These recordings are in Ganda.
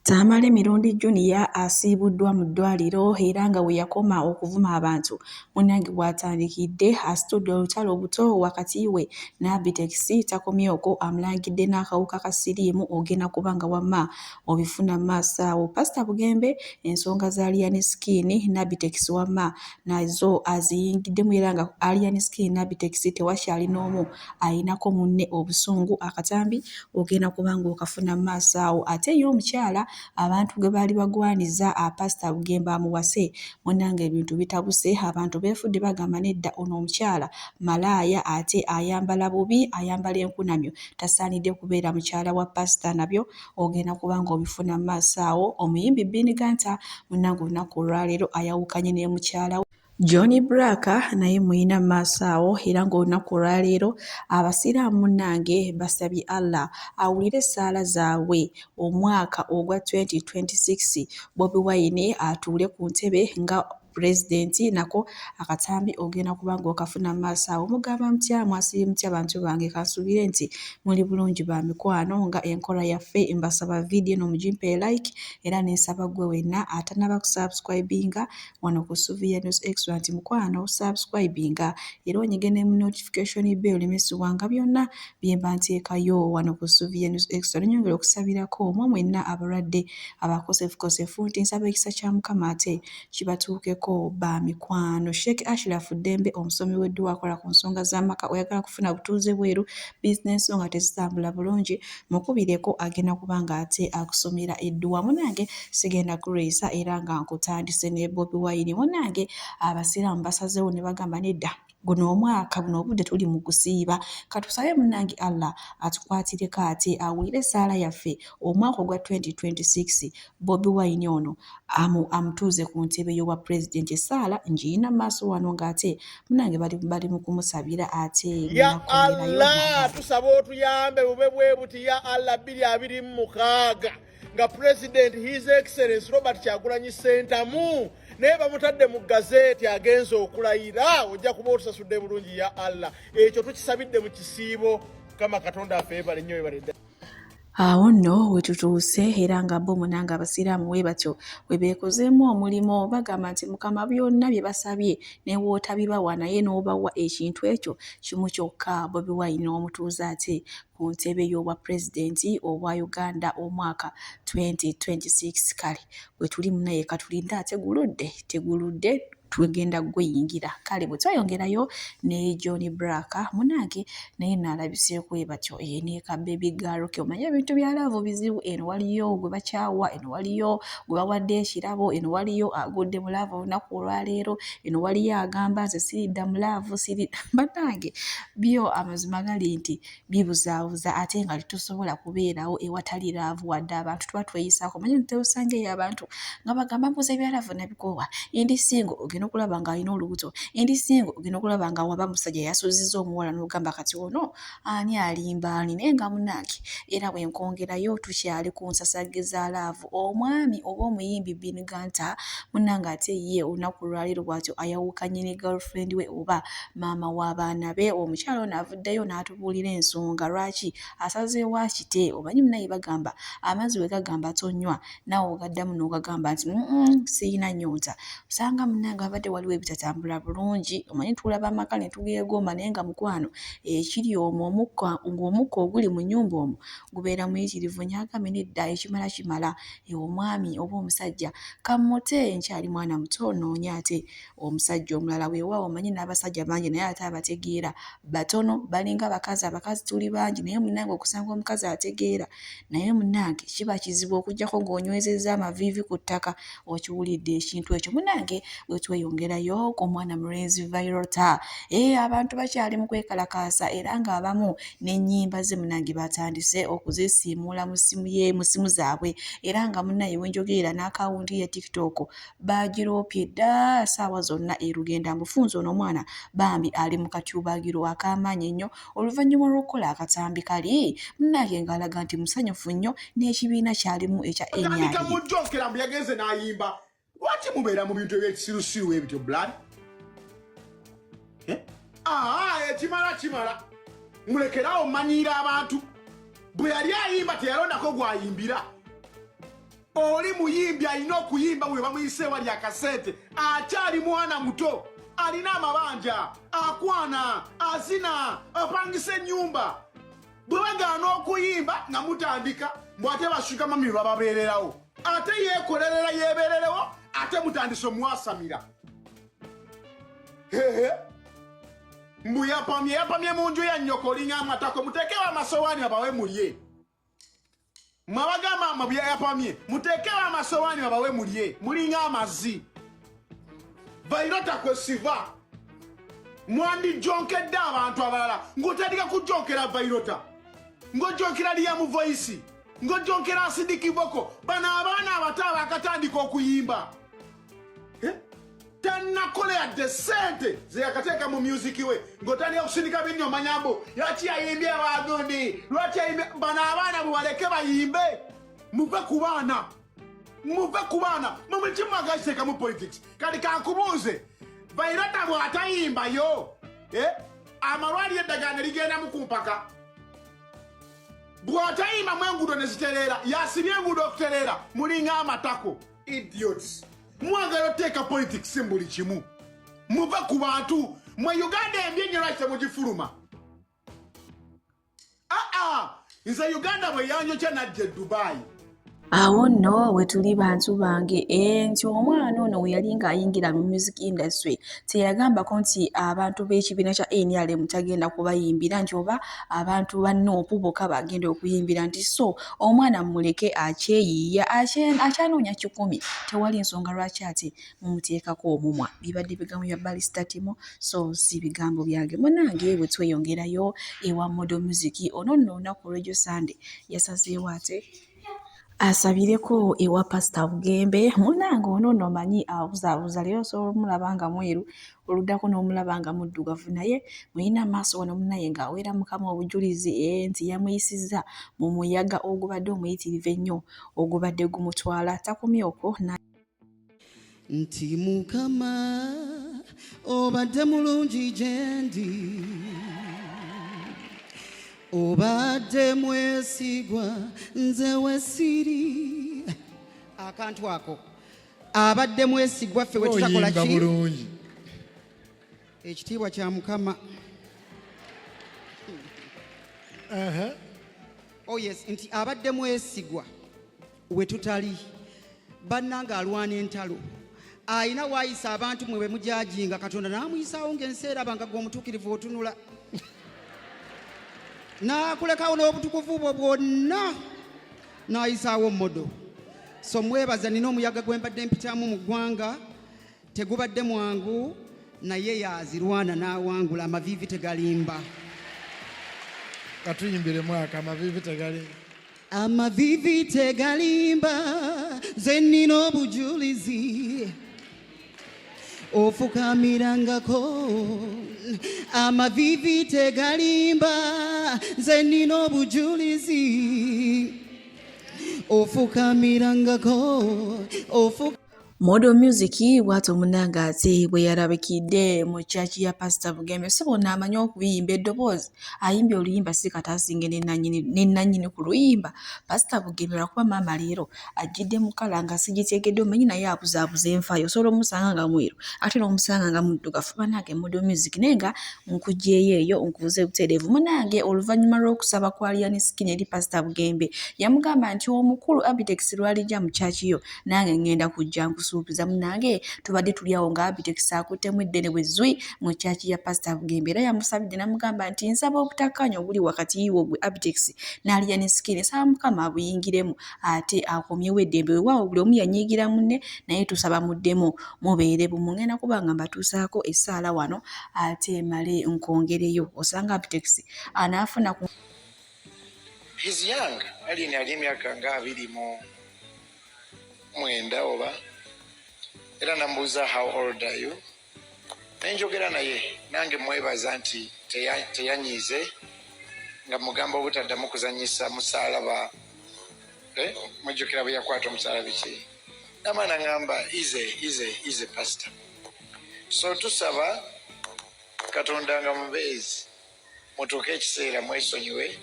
Tamale Mirundi Junior asiibuddwa mu ddwaliro era nga we yakoma okuvuma abantu munnange bw'atandikidde asitudde olutalo obuto wakati we n'Abitex takomyeko amulangidde n'akawuka ka siriimu ogenda kubanga wamma obifuna maaso awo. Pastor Bugembe ensonga za Alien Skin n'Abitex wamma nazo aziyingiddemu era nga Alien Skin n'Abitex tewakyali n'omu ayinako munne obusungu akatambi ogenda kubanga okafuna maaso awo. Ate ye omukyala abantu ge bali bagwaniza Pastor Bugembe amuwase munnange ebintu bitabuse abantu beefudde bagamba nedda ono omukyala malaaya ate ayambala bubi ayambala enkunamyo tasaanidde kubeera mukyala wa pastor nabyo ogenda kubanga obifuna maaso awo. Omuyimbi Bin Ganta munnange olunaku olwaleero ayawukanye ne mukyala we Johnny Black naye muyina maaso awo era ng'olunaku olwaleero abasiraamu munnange basabye Allah awulire essaala zaabwe omwaka ogwa 2026 Bobi Wine atuule ku ntebe nga pulezidenti nako akatambi ogenda kubanga okafuna maaso awo. Mugamba mutya mwasiri mutya bantu bange kansuubire nti muli bulungi ba mikwano nga enkola yaffe mbasaba vidiyo eno mugimpe like era nensaba gwe wenna atanaba kusubscribinga wano ku Suvia News Extra nti mukwano subscribinga era onyige ne mu notification bell olemesibwanga byonna bye mba nteekayo wano ku Suvia News Extra. Nyongera okusabirako omwo mwenna abalwadde abakosefukosefu nti nsaba ekisa kya Mukama ate kibatuukeko ba mikwano. Sheikh Ashraf Dembe omusomi w'edduwa akola ku nsonga z'amaka oyagala kufuna butuuze bweru bizinesi nga tezitambula bulungi mukubireko agenda kubanga ate akusomera edduwa. Munange sigenda kureesa era nga nkutandise ne Bobi Wine munange abasiraamu basazeewo ne bagamba nedda guno omwaka buno obudde tuli mu kusiiba katusabe munnange Allah atukwatireko ate awulire essaala yaffe omwaka ogwa 2026 Bobi Wine ono amutuuze ku ntebe y'obwa pulezidenti. Essaala ngiyina maaso wano ng'ate munnange bali mu kumusabira ate ya Allah tusaba otuyambe bube bwe buti ya Allah 2026 nga President His Excellency Robert Kyagulanyi Ssentamu naye bamutadde mu gazeti agenza okulayira ojja kuba otusasudde bulungi ya Allah. Ekyo tukisabidde mu kisiibo kama Katonda afeebale nnyo ebalidde. Awo nno we tutuuse era nga bo munanga abasiraamu we batyo we beekozeemu omulimo bagamba nti Mukama byonna bye basabye ne wootabibawa naye n'obawa ekintu ekyo kimu kyokka. Bobi Wine omutuuze ate ku ntebe y'obwa pulezidenti obwa Uganda omwaka 2026 kale bwe tuli munaye katulinde ate teguludde tugenda gweyingira kale bwe twayongerayo ne Johnny Black munange naye nalabiseeko ebatyo ne ka baby girl ke omanye ebintu bya love bizibu eno waliyo gwe bakyawa eno waliyo gwe bawadde ekirabo eno waliyo agudde mu love olunaku olwaleero eno waliyo agamba nze siridda mu love siri banange byo amazima gali nti bibuzaabuza ate nga tusobola kubeerawo ewatali love wadde abantu tuba tweyisaako manye nteosangeyo abantu nga bagamba mbuze bya love nabikowa endi singo okulaba nga alina olubuto endi singo ogenda okulaba nga waba musajja yasuzizza omuwala n'ogamba kati ono ani alimba ani naye nga munnange era bwe nkongerayo tukyali ku nsasageza laavu omwami oba omuyimbi Bin Ganta munnange ate ye olunaku lwaleero bw'atyo ayawukanye ne girlfriend we oba maama w'abaana be. Omukyala ono avuddeyo n'atubuulira ensonga lwaki asazeewo akite omanyi munaye bagamba amazzi we gagamba tonywa naawe ogaddamu n'ogagamba nti siyina nnyonta osanga munnange abadde waliwo ebitatambula bulungi omanyi tulaba amaka ne tugeegomba naye nga mukwano ekiri omwo ng'omukka oguli mu nnyumba omwo gubeera muyitirivu nyagame nedda ekimala kimala omwami oba omusajja kammute nkyali mwana muto noonya ate omusajja omulala weewaawo omanyi n'abasajja bangi naye ate abategeera batono balinga abakazi tuli bangi naye munnange okusanga omukazi ategeera naye munnange kiba kizibu okuggyako ng'onywezezza amaviivi ku ttaka okiwulidde ekintu ekyo. Munnange bwe tweyongerayo ku mwana mulenzi Vairota abantu bakyali mu kwekalakaasa era ng'abamu n'ennyimba ze munnange batandise okuzisiimuula mu simu zaabwe era nga munnaye wenjogerera n'akawunti ya TikTok bagiroopye dda ssaawa zonna erugenda mufunzo ono omwana bambi ali mu katyubagiro ak'amaanyi ennyo oluvannyuma olw'okukola akatambi kali munnange ng'alaga nti musanyufu nnyo n'ekibiina kyalimu ekya NRM. Lwaki mubeera mu bintu ebyekisirusiru ebityo blood? Kimala mulekerawo manyiira abantu bwe yali ayimba teyalondako gwayimbira oli muyimbi alina okuyimba bwe bamuyise wali akasente akyali mwana muto alina amabanja akwana azina apangisa ennyumba bwe bagaana okuyimba nga mutandika mbw ate bashuka mami bababeererawo ate yeekolerera yeebeererewo ate mutandise omwasamira mbu yapamye mu nju ya nnyoko olinga amatako muteekewo amasowaani abawe mulye mwabagamba mwe yapamye muteekewo amasowaani abawe mulye mulinga amazzi vairota kwesiva mwandijonkedde abantu abalala ng'otandika kujonkera vairota ng'ojonkera liyamu voice ng'ojonkera asidiki boko bano abaana abato abakatandika okuyimba tanakole yadde sente zeyakateeka mu musiki we ng'otandika kusindika binnyo manyambo lwaki yayimbye abagundi lwaki yayimbye bano abaana bubaleke bayimbe muve ku baana mumukimwagaziteeka mu politics kati kankubuuze vairota bw'atayimbayo amalwaliro eddagala ne ligenda mu kumpaka bw'atayimbamu enguudo ne zitereera yasibye enguudo okutereera mulinga amatako idiots mwagala oteeka politics mbuli kimu muve ku bantu mwe Uganda embi ennyo lwaki temugifuluma nze Uganda bwe yanjokya najja e Dubai awo nno we tuli bantu bange nti omwana ono we yali ng'ayingira mu music industry teyagambako nti abantu b'ekibiina kya NRM tagenda kubayimbira nti oba abantu bannoopu bokka bagenda okuyimbira nti so omwana muleke akyeyiiya akyanoonya 10 tewali nsonga lwaki ati mumuteekako omumwa bibadde bigambo bya Barrister Timo so si bigambo byange munange bwe tweyongerayo ewa Model Music ono nno olunaku olw'ejo Sunday yasazeewo ate asabireko ewa Pastor Bugembe munange ono nno manyi abuzaabuza leero osobola omulaba nga mweru oluddako n'omulaba nga muddugavu naye mulina maaso wano munaye ng'aweera mukama obujulizi nti yamuyisizza mu muyaga ogubadde omuyitirivu ennyo ogubadde gumutwala takomye okwo nti mukama obadde mulungi gyendi obadde mwesigwa nze wesiri akantu ako abadde mwesigwa ffe wetutakola ki ekitiibwa kya mukama oh yes nti abadde mwesigwa wetutali bannanga alwana entalo ayina waayisa abantu mwe bemujajinga katonda n'amuyisaawo ng'ensi eraba nga gw'omutuukirivu otunula nakulekawo n'obutukuvu bwo bwonna n'ayisaawo Modo so mwebaza nina omuyaga gwe mbadde mpitamu mu ggwanga tegubadde mwangu naye yazirwana n'awangula amavivi tegalimba katuyimbire mwaka amavivi tegalimba ze nnina obujulizi ofukamirangako amavivi tegalimba ze nnina obujulizi ofukamirangako Model Music bw'ato munanga ate bwe yarabikidde mu church ya Pastor Bugembe so bonna amanyi okuyimba eddoboozi ayimbye oluyimba si kataasinge n'ennannyini ku luyimba Pastor Bugembe lwakuba maama leero ajjidde mu kala nga sigiteekedde omanyi naye abuzaabuza enfayo osobola omusanga nga mweru ate n'omusanga nga muddugavu banange Model Music naye nga nkugyeyo eyo nkubuze butereevu munange oluvannyuma lw'okusaba kwa Lion Skin eri Pastor Bugembe yamugamba nti omukulu Abitex lwalijja mu church yo nange ngenda kujja nkusuubiza munange tubadde tuli awo nga Abitex akuttemu eddene bwe zzwi mu church ya Pastor Bugembe era yamusabidde namugamba nti nsaba obutakkaanya obuli wakati yiwo gwe Abitex n'Alian Skin saba mukama abuyingiremu ate akomyewo eddembe weewaawo buli omu yanyiigira munne naye tusaba muddemu mubeere bumu ngenda kuba nga mbatuusaako essaala wano ate male nkongereyo osanga Abitex anaafuna ku He's young. Alina ali emyaka nga 29 oba era nambuuza how old are you nenjogera naye nange mwebaza nti teyanyiize nga mugamba obutaddamu kuzanyisa musaalaba mujjukira bwe yakwata omusaalaba ki namaana ngamba is a pastor so tusaba katonda nga mubeezi mutuuke ekiseera mwesonyiwe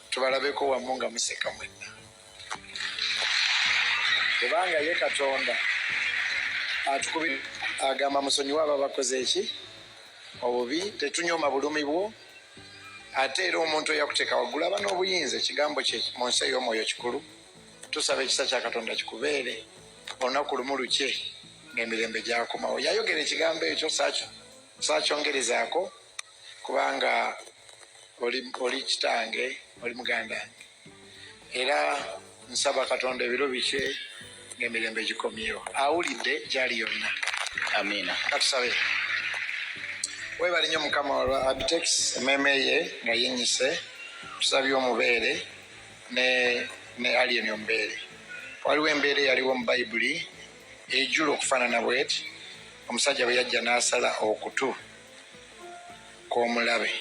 tubalabeko wamu nga museka mwenna kubanga ye Katonda atukubira agamba musonyiwe abo bakoze eki obubi tetunyooma bulumi bwo ate era omuntu eyakuteeka waggulu aba n'obuyinza ekigambo kye mu nsi ey'omwoyo kikulu tusaba ekisa kya Katonda kikubeere olunaku lumu lukye ng'emirembe gyakomawo yayogera ekigambo ekyo saakyongerezaako kubanga oli kitange oli muganda era nsaba Katonda ebiro bikye ng'emirembe gikomyewo awulidde gyali yonna amiina katusabe webali nnyo mukama olwa Abitex emmeeme ye nga yennyise tusabye omubeere ne alien omubeere waliwo embeera eyaliwo mu bayibuli ejjula okufaanana bweti omusajja bwe yajja n'asala okutu kw'omulabe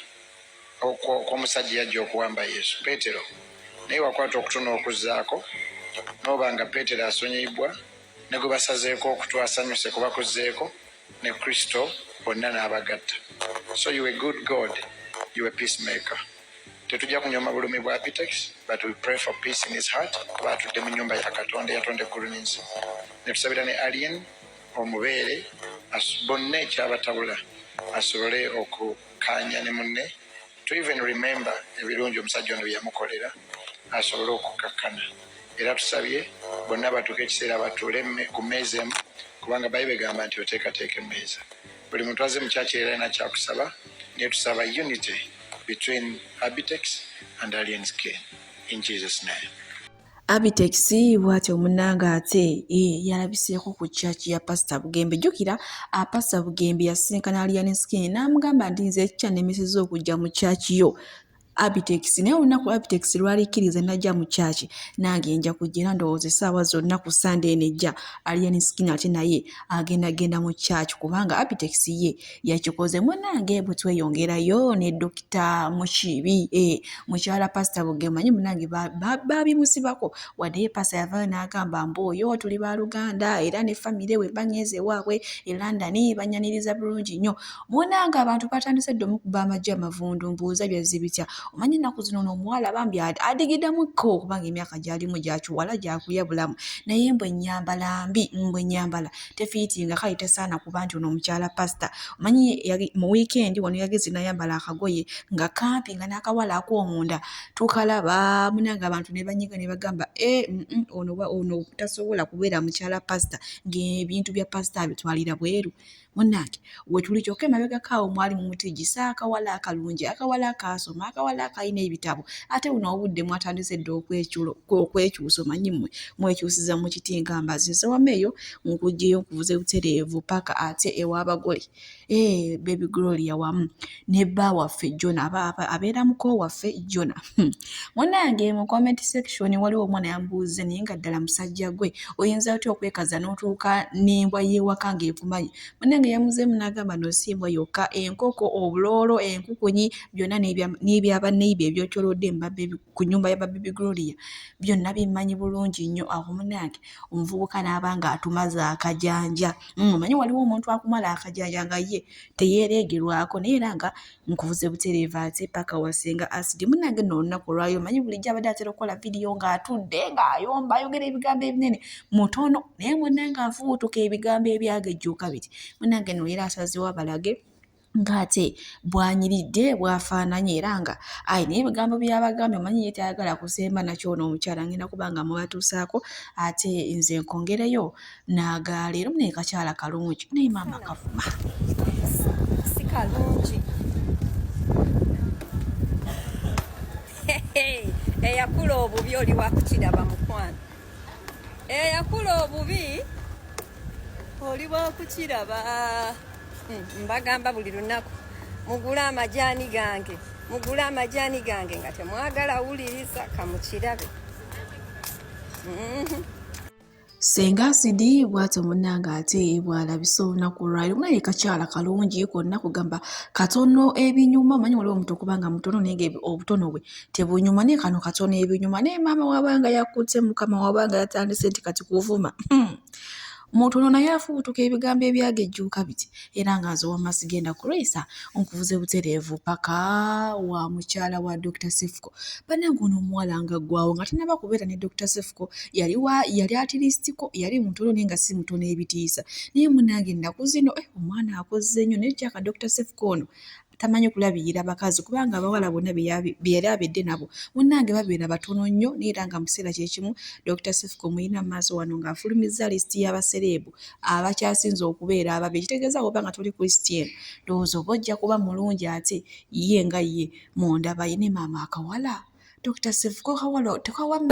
kw'omusajja yajja okuwamba Yesu Peetero naye wakwata okutu n'okuzzaako n'oba nga Peetero asonyiyibwa ne gwe basazeeko okutu asanyuse kubakuzzeeko ne Kristo bonna n'abagatta. So you a good God, you a peacemaker. Tetujja kunyooma bulumi bwa Abitex, but we pray for peace in his heart. Kuba atudde mu nnyumba ya Katonda eyatonda eggulu n'ensi. Ne tusabira ne Alien omubeere bonna ekyabatabula asobole okukaanya ne munne to even remember ebirungi omusajja ono bye yamukolera asobole okukakkana. Era tusabye bonna batuuke ekiseera batuule ku mmeeza emu kubanga Bayibuli egamba nti oteekateeka emmeeza. Buli muntu aze mu kyaki era alina kyakusaba naye tusaba unity between Abitex and Alien Skin in Jesus' name. Abitex bw'atyo munnanga ate yalabiseeko ku kyaki ya Pastor Bugembe. Jjukira Pastor Bugembe yasinkana Alien Skin n'amugamba nti nze ekikyannemesezza okujja mu kyaki yo Abitex naye olunaku Abitex lwalikkiriza najja mu kyaki nange nja kujja era ndowooza essaawa zonna ku Sunday nejja Alien Skin ate naye agenda mu kyaki kubanga Abitex ye yakikoze. Munnange bwe tweyongerayo ne Dr. Mukibi mukyala Pastor Bugembe manyi munnange babimusibako wadde Pastor yavaayo n'agamba mboyo tuli baaluganda era ne famire we banyeeze waabwe e London banyaniriza bulungi nnyo. Munnange abantu batandise dde omukuba amagye amavundu mbuuza byazibitya omanyi ennaku zino n'omuwala bambi adigidamukko kubanga emyaka gy'alimu gyakiwala gyakulya bulamu naye mbwe ennyambala mbi mbwe ennyambala tefiitinga kale tesaana kuba nti ono omukyala Pastor omanyi mu weekend wano yageze n'ayambala akagoye nga kampi nga n'akawala ak'omunda tukalaba munanga abantu ne banyiga ne bagamba ono tasobola kubeera mukyala Pastor ng'ebintu bya Pastor abitwalira bweru. Munnange wetuli kyokka emabegakaawo mwali mu mutigisa akawala akalungi akawala akaasoma akawala akalina ebitabo ate buno obudde mwatandise dde okwekyusa omanyi mmwe mwekyusiza mu kiti nga mbazinze wameeyo nkugyeyo nkuvuze butereevu paka ate ew'abagole Baby Gloria wamu ne bba waffe Jona abeera muko waffe Jona. Munnange mu comment section waliwo omwana yambuuze naye nga ddala musajja gwe oyinza otya okwekaza n'otuuka n'embwa y'ewaka ng'ekumanyi. Munnange yamuzeemu n'agamba n'osimbwa yokka enkoko obuloolo enkukunyi byonna n'ebyabaneiba ebyokyolodde ku nnyumba ya Baby Gloria byonna bimanyi bulungi nnyo. Awo munnange omuvubuka n'abanga atumaza akajanja omanyi waliwo omuntu akumala akajanja nga ye teyeereegerwako naye era nga nkuvuze butereevu ate paka wasenga asidi. Munnange nno olunaku olwayo manyi bulijjo abadde atera okukola vidiyo ng'atudde ng'ayomba ayogera ebigambo ebinene mutono naye munnange afuutuka ebigambo ebyagejjuuka biti. Munnange nno era asazeewo abalage ng'ate bwanyiridde bwafaananye era nga naye ebigambo by'abagambye omanyi ye tayagala kusemba nakyo ono omukyala ngenda kubanga mubatuusaako ate nze nkongereyo naagaala era naye kakyala kalungi naye maama kavuma si kalungi eyakula obubi oli wakukiraba mukwano eyakula obubi oli wakukiraba. Mbagamba buli lunaku mugule amajaani gange nga temwagala wuliriza kamukirabe. Senga asidi bw'atyo munnange ate bw'alabisa olunaku olwaliro naye kakyala kalungi konna kugamba katono ebinyuma manyi waliwo omuntu okubanga mutono naye obutono bwe tebunyuma naye kano katono ebinyuma naye maama wabanga yakutte mukama wabanga yatandise nti kati kuvuma Omuntu ono naye afubutuka ebigambo ebyagejjuuka biti era ng'azowa Masigenda Grace onkuvuze butereevu paka wa mukyala wa Dr. Sefuko. Bannange ono omuwala nga ggwawo nga tannaba kubeera ne Dr. Sefuko yali atirisitiko yali mutono naye nga si mutono ebitiisa. Naye munnange ennaku zino omwana akoze nnyo naye kyaka Dr. Sefuko ono tamanyi kulabirira bakazi kubanga abawala bonna be yali abedde nabo munnange babeera batono nnyo naye era nga mu kiseera kyekimu Dr. Sefuko muyina mu maaso wano ng'afulumizza lisiti y'abasereebu abakyasinze okubeera ababi ekitegeeza oba nga tuli Christian ndowooza oba ojja kuba mulungi ate ye nga ye mu ndaba ye ne maama akawala Dr. Sefuko kawala tekawamu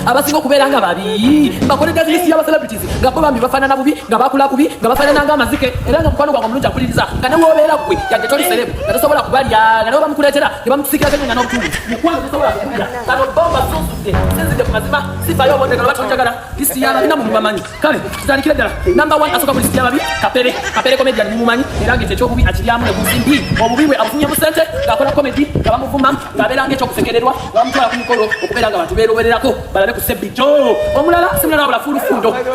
abasinga okubeera nga babi bakoledde lisiti y'abacelebrities nga bo bambi bafaanana bubi nga bakula bubi nga bafaanana ng'amazike era nga mukwano gwange omulungi akuliriza nga ne woobeera ggwe yadde toli serebu nga tosobola kubalya nga ne bamukuleetera ne bamusikirako ennyo nga n'obutundu mukwano tosobola kukulira kano bomba susudde sinzidde ku mazima sifaayo obondegalo batonjagala lisiti y'ababi namwe mubamanyi kale tutandikire ddala namba 1 asooka ku lisiti y'ababi kapere comedian mumumanyi era ng'ekyo ekyobubi akiryamu ne buzimbi obubi bwe abufunye mu ssente ng'akola comedy nga bamuvuma ng'abeera ng'ekyokusekererwa bamutwala ku mikolo okubeera nga bantu beerobererako balabe ku sebbijo omulala simulala wabula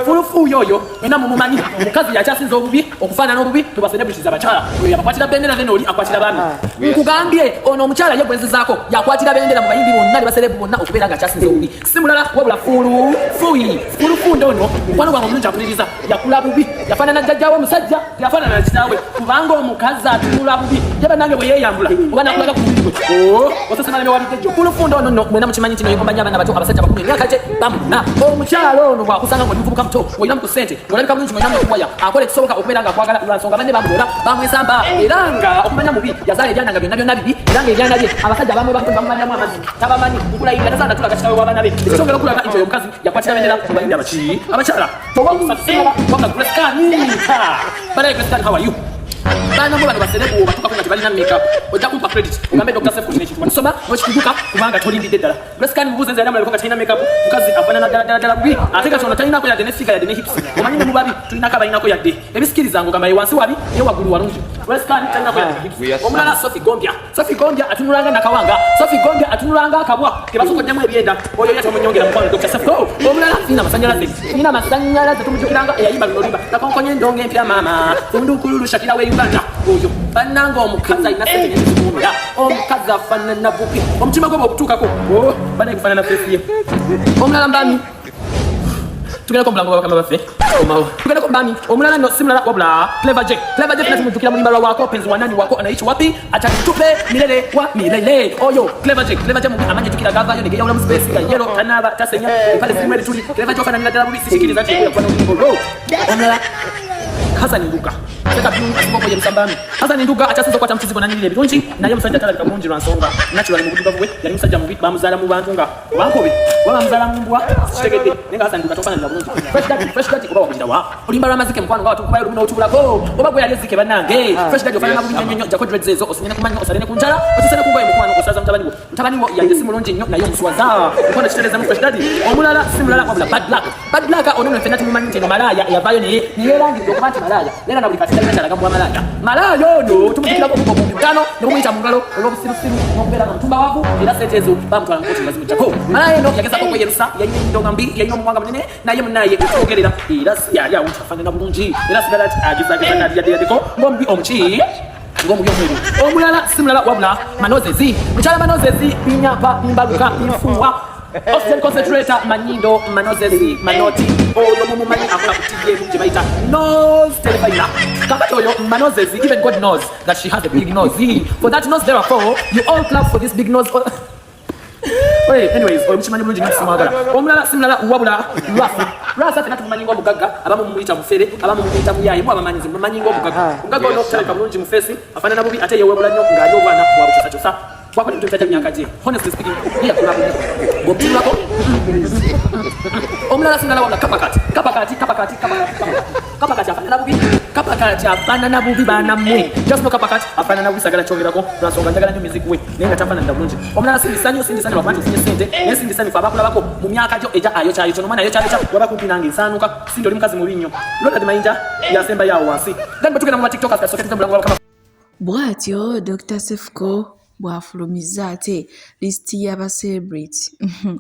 fulufuuyo oyo mwena mumumanyi omukazi yakyasinza obubi okufaanana obubi tuba celebrities abakyala oyo yabakwatira bendera then oli akwatira baami nkugambye ono omukyala ye gwenzizaako yakwatira bendera mu bayimbi bonna ne baserebu bonna okubeera nga akyasinza obubi simulala wabula fulufundo ono mukwano gwange omulungi akuliriza yakula bubi yafaanana jjajjaawe omusajja yafaanana na kitaawe kubanga omukazi atunula bubi ye bannange bwe yeeyambula oba nakulaga ku mubiri gwe osesemaleme walidejjo fulufundo ono mwena mukimanyi nti noyekombanya abaana bato abasajja bakulu emyaka gye bamuna omukyala ono bwakusanga nga omuvubuka muto olinamu ku ssente olabika bulungi ng'olinamu okuwaya akola ekisoboka okubeera nga akwagala lwansonga banne bamulora bamwesamba era nga okumanya mubi yazaala ebyana nga byonna bibi era nga ebyana bye abasajja abamu bamumanyamu amazzi tabamanyi nkulayirira tazaala natulaga kitaawe w'abaana be ekikyongera okulaga nti oyo omukazi yakwatira bendera mu bayimbi abaki abakyala towakusasala wabula Grace banaye Grace how are you bana mwe bano baserebu batuka kunga tebalina makeup ojja kumpa credit ugambe Dr. Sefuko kino ekintu nsoma n'okikuguka kubanga tolindidde ddala Grace Kan mubuuze nze yamulabeko nga talina makeup mukazi afaanana ddala bubi ate kati ono talinako yadde ne figure yadde ne hips omanyi ne mu babi tulinako abalinako yadde ebisikiriza ng'ogamba ye wansi wabi ye waggulu walungi Grace Kan talinako yadde hips omulala Sophie Gombya atunulanga nakawanga Sophie Gombya atunulanga akabwa ke basokoddamu ebyenda oyo yate omunyongera mukwano Dr. Sefuko omulala fina masanyalaze tumujjukiranga eyayimba luno limba nakonkonye endongo empya maama fundukululu Shakira we Uganda oyo bannanga omukazi alina ssente nyingi omukazi afaanana bubi omutima gwe bw'obutuukako banaye kufaanana feesi ye omulala mbami tugendeko mulango babakama baffe omawo tugendeko mbami omulala no simulala wabula Clever J fena tumujjukira mu limbalwa wako penzi wanani wako anaishi wapi achatupe milele wa milele oyo Clever J mubi amanye tukira gavayo nige yaula mu space ya yellow tanaba tasenya pale simwele tuli Clever J ofaananira ddala bubi sikiriza ati kuya kwana ngolo omulala Hassan Nduga teka bintu asiboko yemusambami Hassan Nduga achasinza kwata mchizigo na nile birungi naye musajja talabika bulungi lwansonga naturally mu buduga bwe yali musajja mubi bamuzaala mu bantu nga bankobe bamuzaala mu mbwa kitegedde nenga Hassan Nduga tofaananira bulungi fresh daddy oba wakugira wa olimba lw'amazike mukwano nga watukubayo lumina otubulako oba gwe yali ezike bannange fresh daddy ofaanana bulungi nnyo jako dreads ezo osinyene kumanya osalene ku njala otisene ku ngoye mukwano osaza mutabani wo yali simulungi nnyo naye omuswaza mukwano kitereza mu fresh daddy omulala simulala wabula bad luck ono no fenati mumanyi nti no malaya yavayo naye yerangidde okuba nti malaya era na buli kati talina gambwa malaya ono tumujjukirako mu butano ne bumuyita mu ngalo olw'obusirusiru n'okubeera nga mutumba waavu era ssente ezo bamutwala mu kooti nga zimugyako malaya eno yagezako okweyerusa yalina endonga mbi yalina omuwanga munene naye munaye okwogerera era yali awo nti afaanana bulungi era sigala nti agezageza nayaddeko ng'omubi omuki ng'omubi omweru omulala simulala wabula Manozezi mukyala Manozezi binyapa bimbaluka bifuwa Oxygen concentrator Manyindo Manozezi Manoti oyo mumumanyi akola ku TV gye bayita nose televider kakati oyo Manozezi even God knows that she has a big nose for that nose therefore you all clap for this big nose anyways oyo mukimanyi bulungi nkisimwagala omulala simulala wabula Rasa tena tumanyi ng'omugagga abamu mumuyita mufere abamu mumuyita muyaye mu abamanyizi mumanyi ng'omugagga omugagga ono okutaleka bulungi mu feesi afaanana bubi ate yeewebula nnyo ng'ali obwana bwabukyusakyusa wakola ebintu ebitali myaka gye honestly speaking yakula bulungi bw'obutimulako omulala simulala wabula kapakati afaanana bubi baanammwe just no kapakati afaanana bubi sagala kyongerako lwansonga njagala nnyo music we naye nga tafaananira bulungi omulala sindisanyu lwakuba nti ofunye ssente naye sindisanyu fe abakulabako mu myaka gyo eja ayo kyayo kyono omwana ayokyayokya waba kumpi nange nsaanuka sindi oli mukazi mubi nnyo lola mayinja yasembayo awo wansi then bwe tugenda mu matiktokers kasoke tuze mulango wabakama bw'atyo Dr. Sefuko bw'afulumiza ate lisiti y'abacelebrity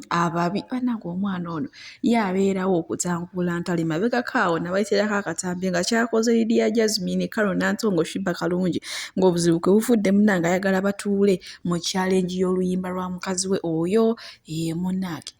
ababi bannange omwana ono ye abeerawo okutangula ntale mabegako awo nabayiterako akatambi nga kyakoze Lydia Jasmine Carol Nantongo Shiba Kalungi ng'obuzibu kwe bufudde munnange ayagala batuule mu challenge y'oluyimba lwa mukazi we oyo munnange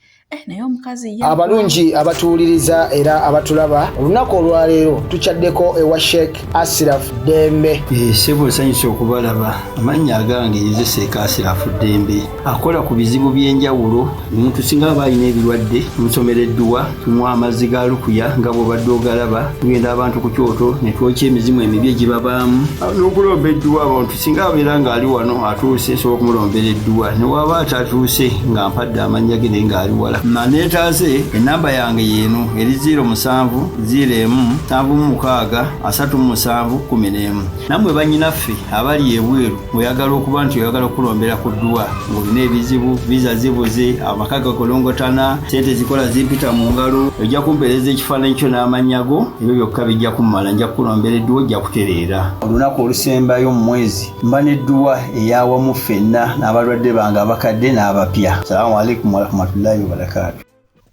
naye omukazi abalungi abatuwuliriza era abatulaba olunaku olwaleero tukyaddeko ewa Sheikh Ashraf Dembe. Sebo sanyusa okubalaba. Amannya agange ye Sheikh Ashraf Dembe akola ku bizibu by'enjawulo. Omuntu singa aba alina ebirwadde musomereddwa tunywa amazzi ga lukuya nga bw'obadde ogalaba tugenda abantu ku kyoto ne twokya emizimu emibi egibabaamu n'okulomba edduwa abantu singa abeera ng'ali wano atuuse sobola okumulombera edduwa ne waba atatuuse nga mpadde amannya ge naye ng'ali wala neetaase enamba yange yeeno eri 0707763711 nammwe bannyinaffe abali ebweru oyagala okuba nti oyagala okulombera ku dduwa ng'olina ebizibu viza zibuze amaka gakolongotana sente zikola zimpita mu ngalo ojja kumpeereza ekifaananyi kyo n'amannya go ebyo byokka bijja kummala nja kukulombera edduwa ojja kutereera olunaku olusembayo mu mwezi mba n'edduwa eyawamu ffenna n'abalwadde bange abakadde n'abapya. Salaamu alaikum warahmatullahi wabarakatu.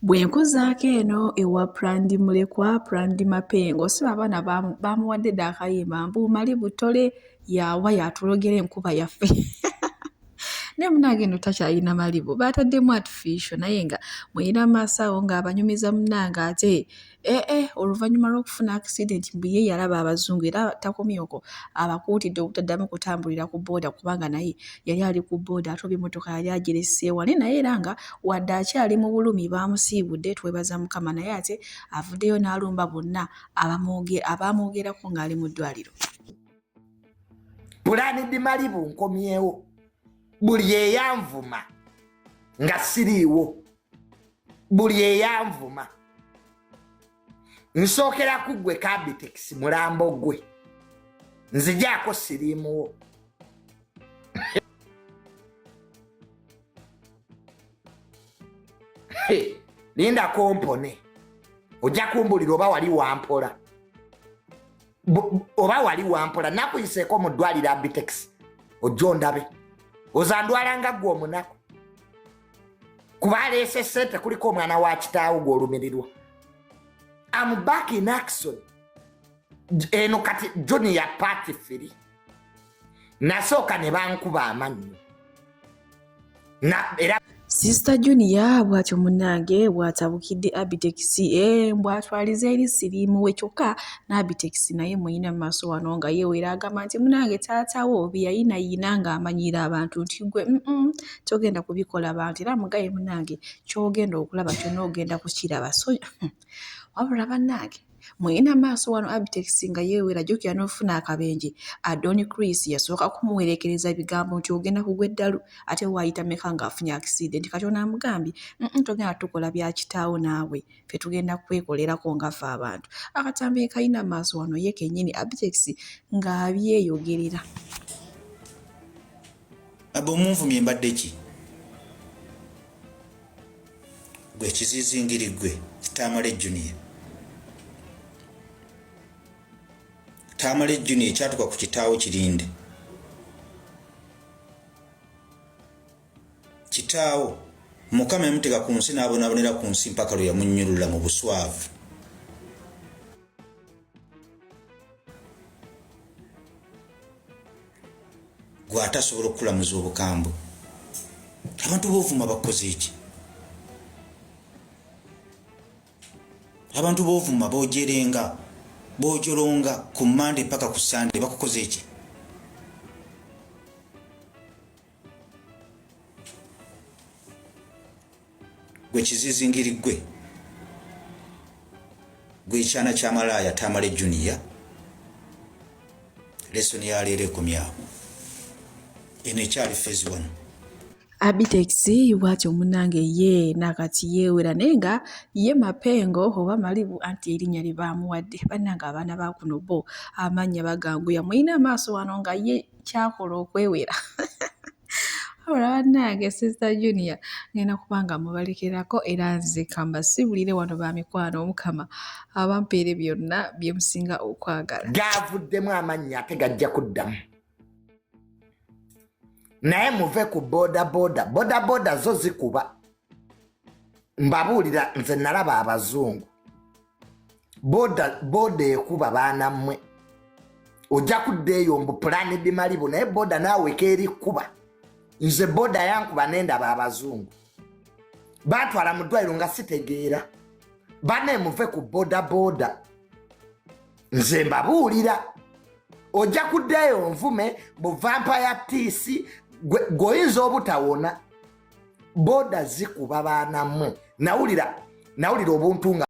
bwenkuzaako eno ewa Prandi Mulekwa Prandi Mapengo si abaana bamuwadde dda akayimba mbuumali butole yawa yatulogera enkuba yaffe naye munnange eno takyalina malibu baataddemu artificial naye nga muyina maaso awo ng'abanyumiza munnange ate oluvannyuma lw'okufuna accident mbu ye yalaba abazungu era takomyeko abakuutidde obutaddamu kutambulira ku booda kubanga naye yali ali ku booda ate oba emmotoka yali agireseewa naye era nga wadde akyali mu bulumi baamusiibudde twebaza Mukama naye ate avuddeyo n'alumba bonna abamwogerako ng'ali mu ddwaliro. Pulaani Di Malibu nkomyewo buli eyanvuma nga siriiwo buli eyanvuma nsookera ku ggwe Kabitex mulambo gwe nzijaako siriimuwo linda kompone ojja kumbulira oba wali wampola nakuyiseeko mu ddwaliro Abitex ojja ndabe ozandwalanga ggwe omunaku kuba aleese ssente kuliko omwana wa kitaawo gw'olumirirwa. I'm back in action. Eno kati junior party firi nasooka ne bankuba amannyo era Sister Junior bw'atyo munnange bw'atabukidde Abitex bw'atwaliza eri siriimu we kyokka n'Abitex naye muyina mu maaso wano nga yeewera agamba nti munnange taatawo biyayinayina ng'amanyira abantu nti gwe togenda kubikola bantu era mugaye munnange ky'ogenda okulaba kyonna ogenda kukiraba so wabula bannange muyina maaso wano Abitex nga yeewera jjukira n'ofuna akabenje Adoni Chris yasooka kumuwerekereza ebigambo nti ogenda kugwa eddalu ate waayita meka ng'afunye accident kati onamugambye togenda tukola bya kitaawo naawe ffe tugenda kwekolerako ngaffe abantu akatambi kalina maaso wano ye kennyini Abitex ng'abyeyogerera. Abo omunvumye mbadde ki gwe kizizingiri gwe Tamale Junior Tamale Junior ekyatuka ku kitaawo kirinde kitaawo Mukama yamuteka ku nsi n'abonabonera ku nsi mpaka lwe yamunnyulula mu buswavu. Gwe atasobola okulamuza obukambwe abantu boovuma bakoze eki abantu boovuma boojerenga bojolonga ku Monday paka ku Sunday bakukoze eki gwe kizizingiri gwe ekyana ky'amalaaya Tamale Junior lesoni yaleero ekomyawo eno ekyali phase 1. Abitex bw'atyo munnange ye nakati yeewera naye nga ye Mapengo oba Malibu anti erinnya lye baamuwadde bannange abaana ba kuno bo amannya baganguya muyina amaaso wano nga ye kyakola okwewera wabula bannange Sister Junior ngenda kubanga mubalekerako era nze kambasibulire wano ba mikwano Mukama abampeere byonna bye musinga okwagala gaavuddemu amannya ate gajja kuddamu naye muve ku boda zo zikuba. Mbabuulira nze nalaba abazungu boda ekuba baana mmwe ojja kuddeeyo mbu pulani bimalibu naye boda naawe keeri kuba. Nze boda yankuba nendaba abazungu batwala mu ddwaliro nga sitegeera. Bane muve ku boda nze mbabuulira ojja kuddeeyo nvume bu vampire tiisi goyinza obutawona. Boda zikuba baana mmwe nawulira obuntu nga